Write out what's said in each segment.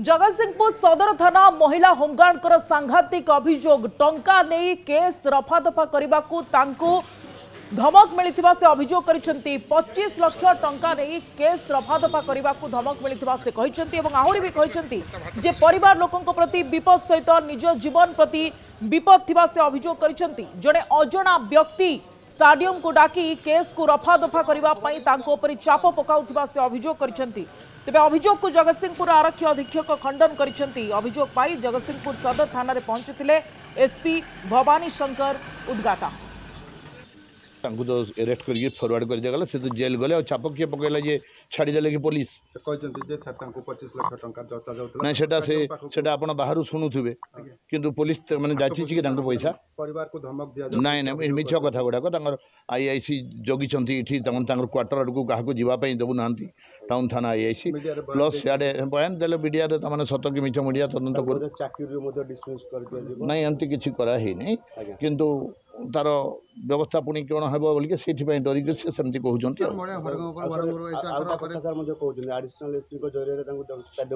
जगतसिंहपुर सदर थाना महिला होमगार्ड सांघातिक अभियोग टंका नहीं केस रफादफा करने को धमक मिलता से अभियोग कर 25 लाख टंका नहीं केस रफादफा करने को धमक मिलता से आहरी भी कहते परिवार लोकों प्रति विपद सहित निज जीवन प्रति विपद थिबा से अभियोग कर जड़े अजणा व्यक्ति स्टाडियम को डाकी केस को रफादफा करने चाप पकाउथिबा से अभियोग कर तेबे अभियोग को जगतसिंहपुर आरक्षी अधीक्षक खंडन करछंती। अभियोग पाई जगतसिंहपुर सदर थाना रे पहुंचथिले एसपी भवानी शंकर उद्गाता तांकु तो अरेस्ट करके फॉरवर्ड कर दिया गला से तो जेल गले और छाप किए पकेला जे छाड़ी देले कि पुलिस कहचंती जे तांकु 25 लाख टंका चर्चा जाउतला नहीं सेटा आपण बाहरु सुनुथुबे किंतु पुलिस माने जाची कि तांको पैसा परिवार को धमक दिया नहीं नहीं मिछ कथा गुडा को तांगर आईआईसी जगी छंती इठी तांगर क्वार्टर को काहा को जीवा पई दबु नांती टाउन थाना आईआईसी प्लस याडे बयान देले मीडिया रे माने सत कि मिछ मीडिया तदंत कर चाकरी मध्ये डिसमिस कर दिया नहीं एंती किछि करा हे नहीं किंतु तार व्यवस्था पुणी कौन हे बोल से डरिक से सेमती कहते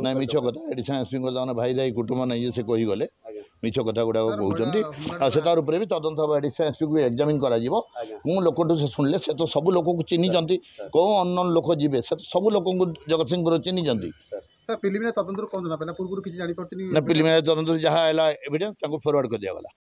ना मिछ कथा एडिशनल एसपी जन भाई दाई कुटुंब नहीं से कहीगले मिछ कथा गुड़ाक कहते से तार भी तदंत हम एडिशनल एसपी को एग्जामिन करा कौन लोक से शुणिले से तो सब लोक को चिन्ह कौन अननोन लोक जी से सब लोक जगतसिंहपुर चिन्ह प्रिलिमिनारी तदंत कौन जाना पूर्व किसी जानी ना प्रिलिमिनारी तदंत जहाँ एविडेंस फॉरवर्ड कर दिया गला।